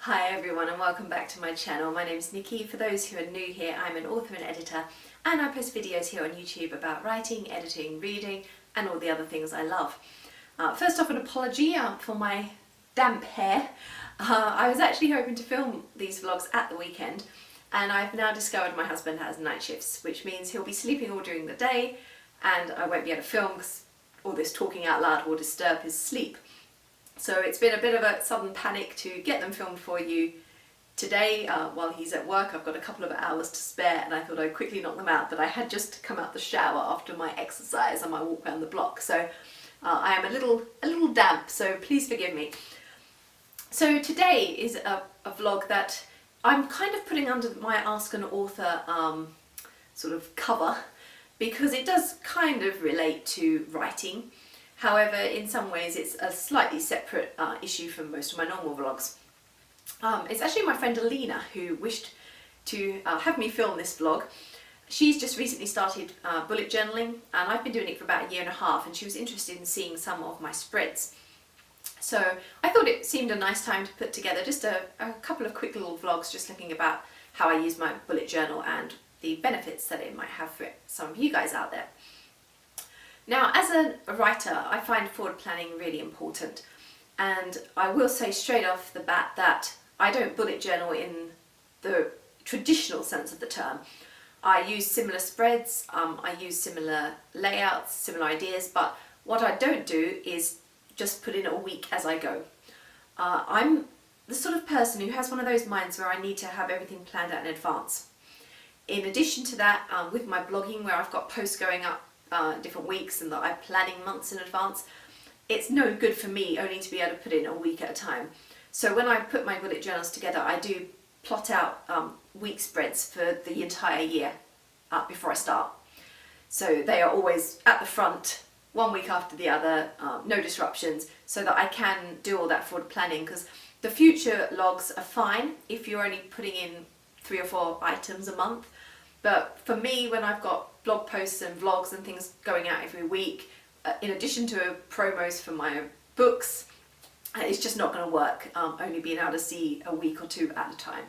Hi everyone and welcome back to my channel. My name is Nicki. For those who are new here, I'm an author and editor and I post videos here on YouTube about writing, editing, reading and all the other things I love. First off, an apology for my damp hair. I was actually hoping to film these vlogs at the weekend and I've now discovered my husband has night shifts, which means he'll be sleeping all during the day and I won't be able to film because all this talking out loud will disturb his sleep. So it's been a bit of a sudden panic to get them filmed for you today while he's at work. I've got a couple of hours to spare and I thought I'd quickly knock them out, but I had just come out the shower after my exercise and my walk around the block, so I am a little damp, so please forgive me. So today is a vlog that I'm kind of putting under my Ask an Author sort of cover because it does kind of relate to writing. However, in some ways it's a slightly separate issue from most of my normal vlogs. It's actually my friend Alina who wished to have me film this vlog. She's just recently started bullet journaling and I've been doing it for about a year and a half, and she was interested in seeing some of my spreads. So I thought it seemed a nice time to put together just a couple of quick little vlogs just looking about how I use my bullet journal and the benefits that it might have for some of you guys out there. Now, as a writer, I find forward planning really important, and I will say straight off the bat that I don't bullet journal in the traditional sense of the term. I use similar spreads, I use similar layouts, similar ideas, but what I don't do is just put in a week as I go. I'm the sort of person who has one of those minds where I need to have everything planned out in advance. In addition to that, with my blogging where I've got posts going up different weeks and that I'm planning months in advance, it's no good for me only to be able to put in a week at a time. So when I put my bullet journals together, I do plot out week spreads for the entire year before I start. So they are always at the front, one week after the other, no disruptions, so that I can do all that forward planning, because the future logs are fine if you're only putting in 3 or 4 items a month. But for me, when I've got blog posts and vlogs and things going out every week, in addition to promos for my books, it's just not going to work, only being able to see a week or 2 at a time.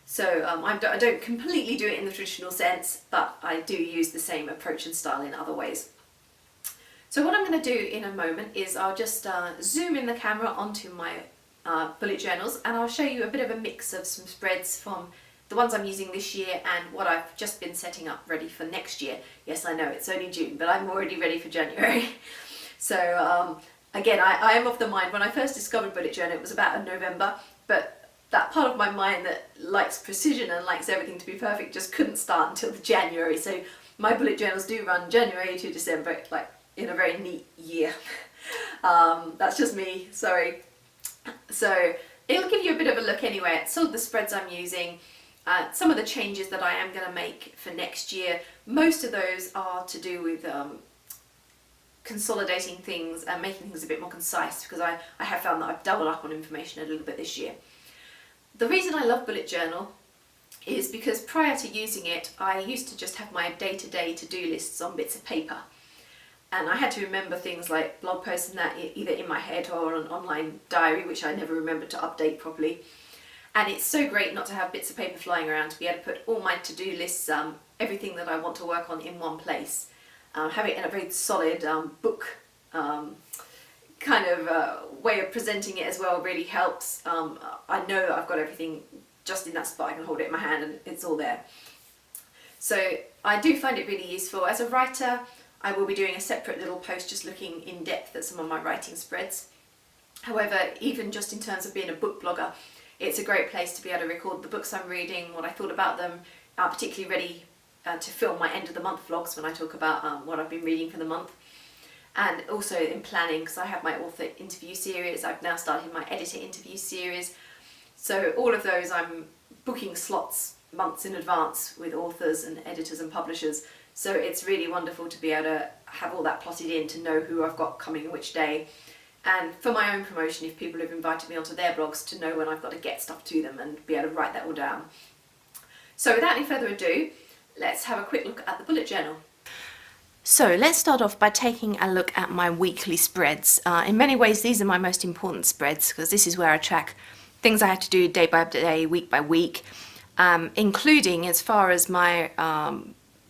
So I don't completely do it in the traditional sense, but I do use the same approach and style in other ways. So what I'm going to do in a moment is I'll just zoom in the camera onto my bullet journals and I'll show you a bit of a mix of some spreads from the ones I'm using this year and what I've just been setting up ready for next year. Yes, I know it's only June, but I'm already ready for January. So again, I am of the mind, when I first discovered bullet journal, it was about November, but that part of my mind that likes precision and likes everything to be perfect just couldn't start until January. So my bullet journals do run January to December, like in a very neat year. That's just me, sorry. So it'll give you a bit of a look anyway at sort of the spreads I'm using. Some of the changes that I am going to make for next year, most of those are to do with consolidating things and making things a bit more concise, because I have found that I've doubled up on information a little bit this year. The reason I love bullet journal is because prior to using it, I used to just have my day-to-day to-do lists on bits of paper. And I had to remember things like blog posts and that either in my head or an online diary, which I never remembered to update properly. And it's so great not to have bits of paper flying around, to be able to put all my to-do lists, everything that I want to work on in one place. Have it in a very solid book kind of way of presenting it as well really helps. I know I've got everything just in that spot, I can hold it in my hand and it's all there. So I do find it really useful. As a writer, I will be doing a separate little post just looking in depth at some of my writing spreads. However, even just in terms of being a book blogger, it's a great place to be able to record the books I'm reading, what I thought about them, particularly ready to film my end of the month vlogs when I talk about what I've been reading for the month. And also in planning, because I have my author interview series, I've now started my editor interview series. So all of those I'm booking slots months in advance with authors and editors and publishers. So it's really wonderful to be able to have all that plotted in, to know who I've got coming which day. And for my own promotion, if people have invited me onto their blogs, to know when I've got to get stuff to them and be able to write that all down. So without any further ado, let's have a quick look at the bullet journal. So let's start off by taking a look at my weekly spreads. In many ways, these are my most important spreads because this is where I track things I have to do day by day, week by week, including as far as my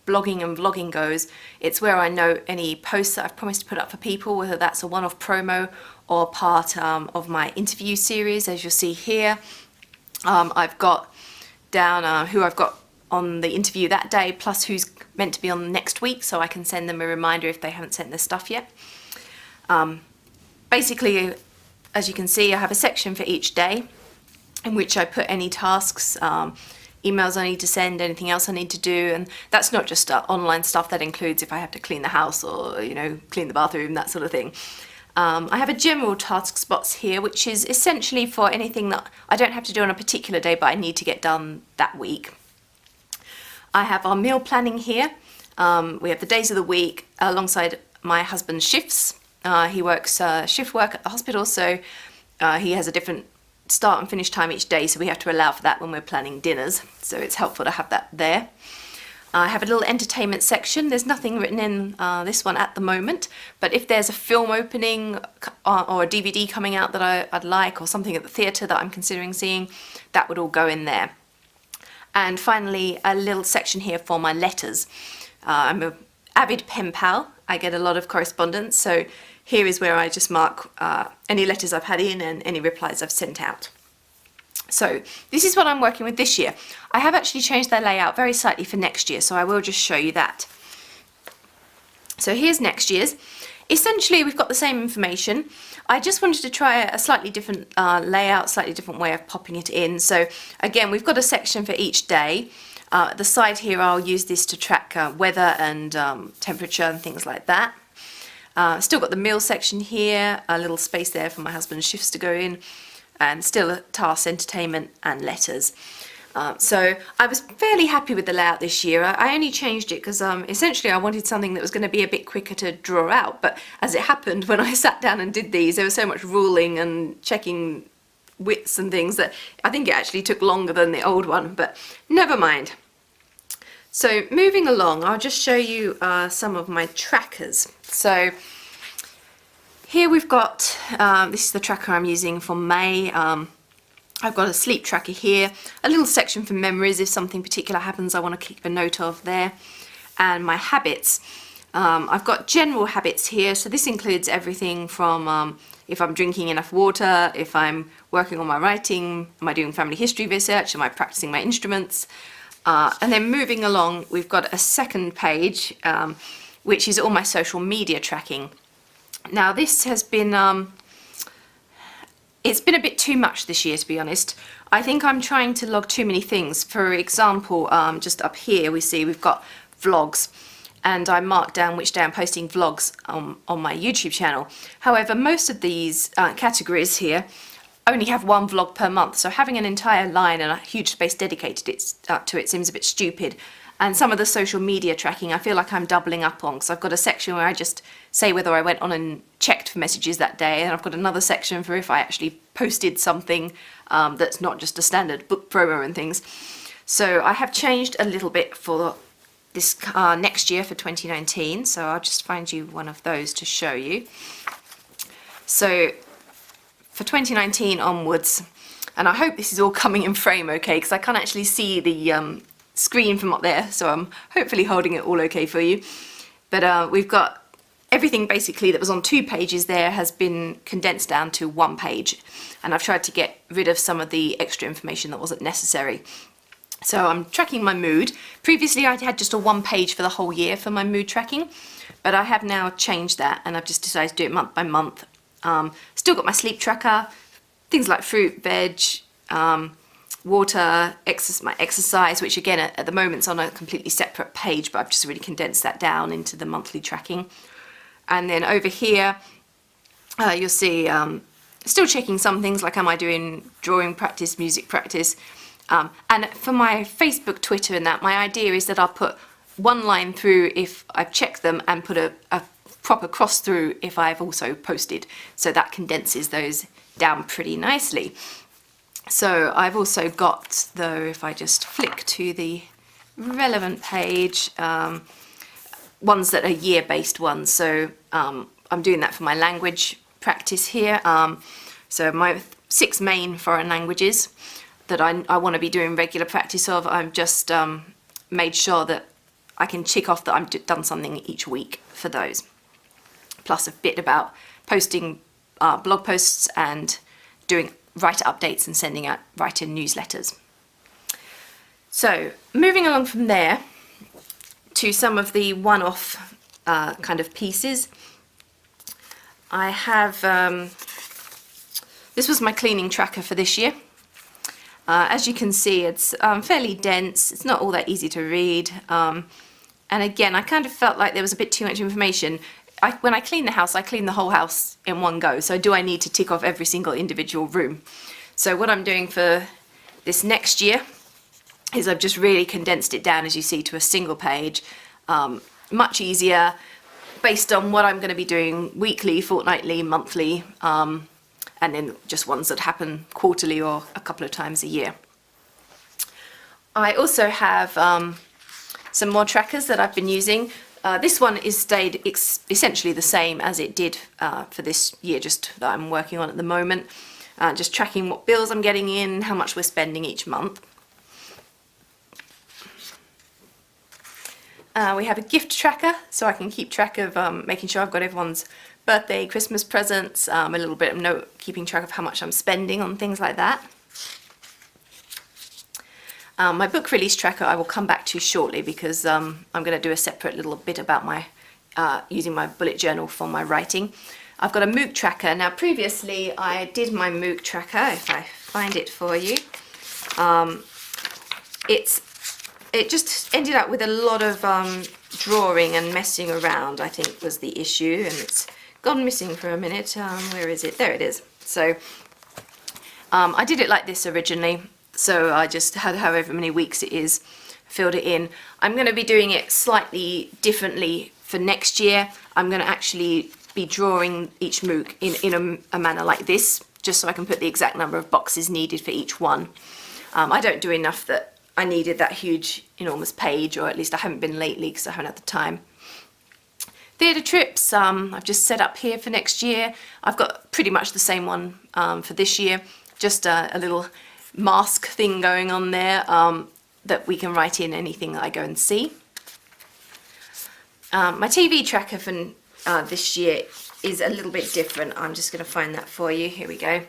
blogging and vlogging goes. It's where I note any posts that I've promised to put up for people, whether that's a one-off promo or part of my interview series. As you'll see here, I've got down who I've got on the interview that day, plus who's meant to be on next week, so I can send them a reminder if they haven't sent their stuff yet. Basically, as you can see, I have a section for each day in which I put any tasks, emails I need to send, anything else I need to do, and that's not just online stuff. That includes if I have to clean the house or, you know, clean the bathroom, that sort of thing. I have a general task spots here, which is essentially for anything that I don't have to do on a particular day, but I need to get done that week. I have our meal planning here. We have the days of the week alongside my husband's shifts. He works shift work at the hospital, so he has a different start and finish time each day, so we have to allow for that when we're planning dinners, so it's helpful to have that there. I have a little entertainment section. There's nothing written in this one at the moment, but if there's a film opening or a DVD coming out that I'd like, or something at the theatre that I'm considering seeing, that would all go in there. And finally, a little section here for my letters. I'm an avid pen pal. I get a lot of correspondence, so here is where I just mark any letters I've had in and any replies I've sent out. So this is what I'm working with this year. I have actually changed their layout very slightly for next year, so I will just show you that. So here's next year's. Essentially, we've got the same information. I just wanted to try a slightly different layout, slightly different way of popping it in. So again, we've got a section for each day. At the side here, I'll use this to track weather and temperature and things like that. Still got the meal section here, a little space there for my husband's shifts to go in, and still tasks, entertainment and letters. So I was fairly happy with the layout this year. I only changed it because essentially I wanted something that was going to be a bit quicker to draw out, but as it happened, when I sat down and did these, there was so much ruling and checking widths and things that I think it actually took longer than the old one, but never mind. So moving along, I'll just show you some of my trackers. So here we've got, this is the tracker I'm using for May. I've got a sleep tracker here, a little section for memories if something particular happens I want to keep a note of there, and my habits. I've got general habits here, so this includes everything from if I'm drinking enough water, if I'm working on my writing, am I doing family history research, am I practicing my instruments, and then moving along we've got a second page which is all my social media tracking. Now this has been it's been a bit too much this year, to be honest. I think I'm trying to log too many things. For example, just up here we see we've got vlogs, and I mark down which day I'm posting vlogs on my YouTube channel. However, most of these categories here only have one vlog per month, so having an entire line and a huge space dedicated to it seems a bit stupid. And some of the social media tracking I feel like I'm doubling up on, because I've got a section where I just say whether I went on and checked for messages that day, and I've got another section for if I actually posted something that's not just a standard book promo and things. So I have changed a little bit for this next year for 2019, so I'll just find you one of those to show you. So for 2019 onwards, and I hope this is all coming in frame okay, because I can't actually see the screen from up there, so I'm hopefully holding it all okay for you. But we've got everything basically that was on 2 pages there has been condensed down to 1 page, and I've tried to get rid of some of the extra information that wasn't necessary. So I'm tracking my mood. Previously I had just a 1 page for the whole year for my mood tracking, but I have now changed that and I've just decided to do it month by month. Still got my sleep tracker, things like fruit, veg, water, my exercise, which again at the moment is on a completely separate page, but I've just really condensed that down into the monthly tracking. And then over here you'll see still checking some things like am I doing drawing practice, music practice, and for my Facebook, Twitter and that, my idea is that I'll put 1 line through if I've checked them and put a proper cross through if I've also posted, so that condenses those down pretty nicely. So I've also got, though, if I just flick to the relevant page, ones that are year-based ones. So I'm doing that for my language practice here. So my 6 main foreign languages that I want to be doing regular practice of. I've just made sure that I can tick off that I've done something each week for those. Plus a bit about posting blog posts and doing writer updates and sending out writer newsletters. So moving along from there to some of the one-off kind of pieces. I have, this was my cleaning tracker for this year. As you can see, it's fairly dense, it's not all that easy to read, and again I kind of felt like there was a bit too much information. When I clean the house, I clean the whole house in one go, so do I need to tick off every single individual room? So what I'm doing for this next year is I've just really condensed it down, as you see, to a single page, much easier, based on what I'm going to be doing weekly, fortnightly, monthly, and then just ones that happen quarterly or a couple of times a year. I also have some more trackers that I've been using. This one is stayed essentially the same as it did for this year, just that I'm working on at the moment. Just tracking what bills I'm getting in, how much we're spending each month. We have a gift tracker, so I can keep track of making sure I've got everyone's birthday, Christmas presents, a little bit of note, keeping track of how much I'm spending on things like that. My book release tracker I will come back to shortly, because I'm going to do a separate little bit about my using my bullet journal for my writing. I've got a MOOC tracker. Now previously I did my MOOC tracker, if I find it for you. It just ended up with a lot of drawing and messing around, I think was the issue, and it's gone missing for a minute. Where is it? There it is. So I did it like this originally, so I just had however many weeks it is, filled it in. I'm going to be doing it slightly differently for next year. I'm going to actually be drawing each MOOC in a manner like this, just so I can put the exact number of boxes needed for each one. I don't do enough that I needed that huge, enormous page, or at least I haven't been lately because I haven't had the time. Theatre trips, I've just set up here for next year. I've got pretty much the same one for this year, just a little mask thing going on there that we can write in anything that I go and see. My TV tracker for this year is a little bit different. I'm just going to find that for you. Here we go.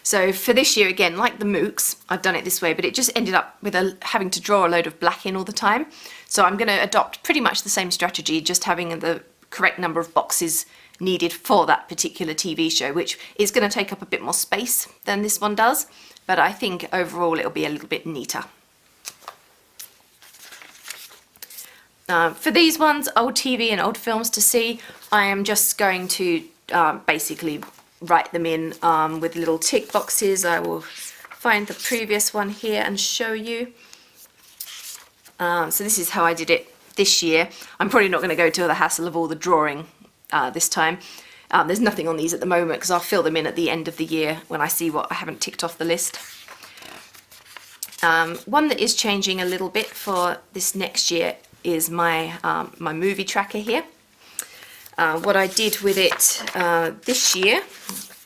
So for this year, again, like the MOOCs, I've done it this way, but it just ended up with having to draw a load of black in all the time. So I'm going to adopt pretty much the same strategy, just having the correct number of boxes needed for that particular TV show, which is going to take up a bit more space than this one does, but I think overall it'll be a little bit neater. For these ones, old TV and old films to see, I am just going to basically write them in with little tick boxes. I will find the previous one here and show you. So this is how I did it this year. I'm probably not going to go to the hassle of all the drawing this time. There's nothing on these at the moment because I'll fill them in at the end of the year when I see what I haven't ticked off the list. One that is changing a little bit for this next year is my my movie tracker here. What I did with it this year,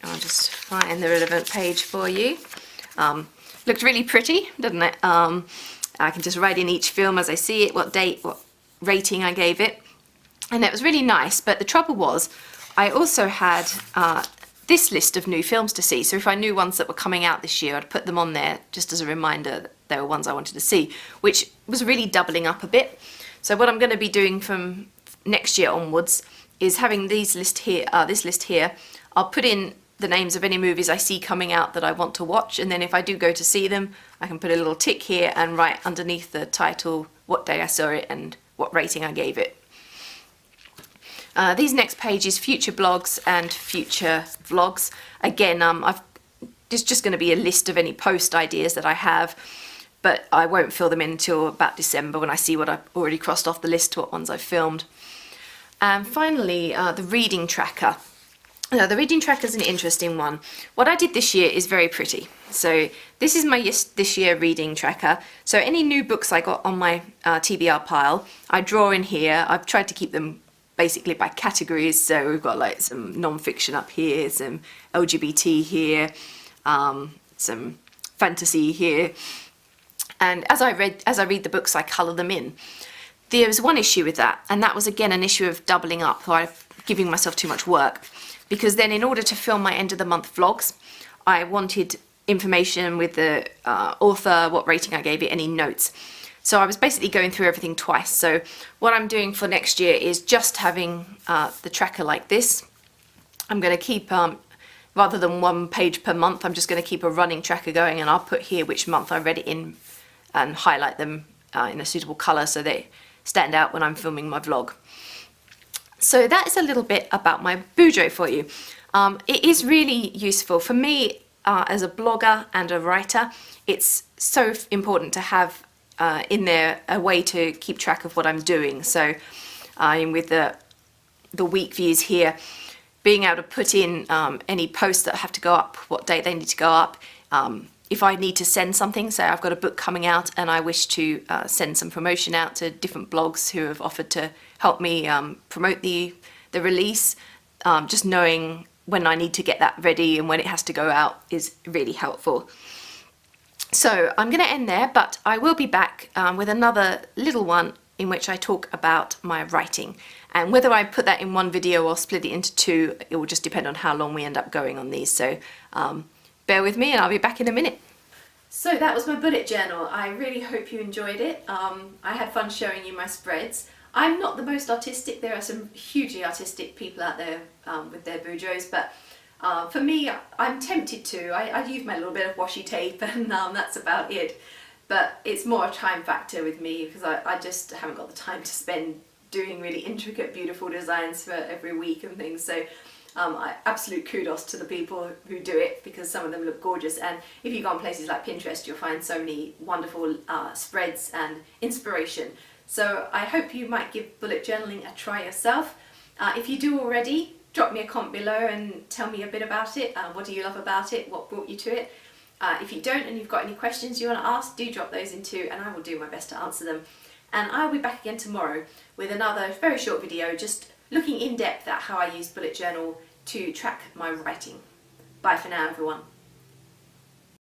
I'll just find the relevant page for you. Looked really pretty, doesn't it? I can just write in each film as I see it, what date, what rating I gave it. And it was really nice, but the trouble was I also had this list of new films to see. So if I knew ones that were coming out this year, I'd put them on there just as a reminder that there were ones I wanted to see, which was really doubling up a bit. So what I'm going to be doing from next year onwards is having this list here. I'll put in the names of any movies I see coming out that I want to watch, and then if I do go to see them, I can put a little tick here and write underneath the title what day I saw it and what rating I gave it. These next pages, future blogs and future vlogs. Again, it's just going to be a list of any post ideas that I have, but I won't fill them in until about December when I see what I've already crossed off the list, what ones I've filmed. And finally, the reading tracker. Now, the reading tracker is an interesting one. What I did this year is very pretty. So this is my this year reading tracker. So any new books I got on my TBR pile, I draw in here. I've tried to keep them basically by categories. So we've got like some non-fiction up here, some LGBT here, some fantasy here. And as I read the books, I colour them in. There was one issue with that, and that was again an issue of doubling up, or giving myself too much work. Because then in order to film my end of the month vlogs, I wanted information with the author, what rating I gave it, any notes. So I was basically going through everything twice. So what I'm doing for next year is just having the tracker like this. I'm going to keep, rather than 1 page per month, I'm just going to keep a running tracker going, and I'll put here which month I read it in and highlight them in a suitable colour so they stand out when I'm filming my vlog. So that is a little bit about my BuJo for you. It is really useful for me as a blogger and a writer. It's so important to have in there a way to keep track of what I'm doing. So with the week views here, being able to put in any posts that have to go up, what date they need to go up. If I need to send something, say I've got a book coming out and I wish to send some promotion out to different blogs who have offered to help me promote the release, just knowing when I need to get that ready and when it has to go out is really helpful. So I'm going to end there, but I will be back with another little one in which I talk about my writing. And whether I put that in one video or split it into two, it will just depend on how long we end up going on these. So bear with me and I'll be back in a minute. So that was my bullet journal. I really hope you enjoyed it. I had fun showing you my spreads. I'm not the most artistic. There are some hugely artistic people out there with their BuJos, but for me, I'm tempted to. I use my little bit of washi tape and that's about it. But it's more a time factor with me because I just haven't got the time to spend doing really intricate, beautiful designs for every week and things. So absolute kudos to the people who do it, because some of them look gorgeous. And if you go on places like Pinterest, you'll find so many wonderful spreads and inspiration. So I hope you might give bullet journaling a try yourself. If you do already, drop me a comment below and tell me a bit about it. What do you love about it? What brought you to it? If you don't and you've got any questions you want to ask, do drop those in too, and I will do my best to answer them. And I'll be back again tomorrow with another very short video just looking in depth at how I use bullet journal to track my writing. Bye for now, everyone.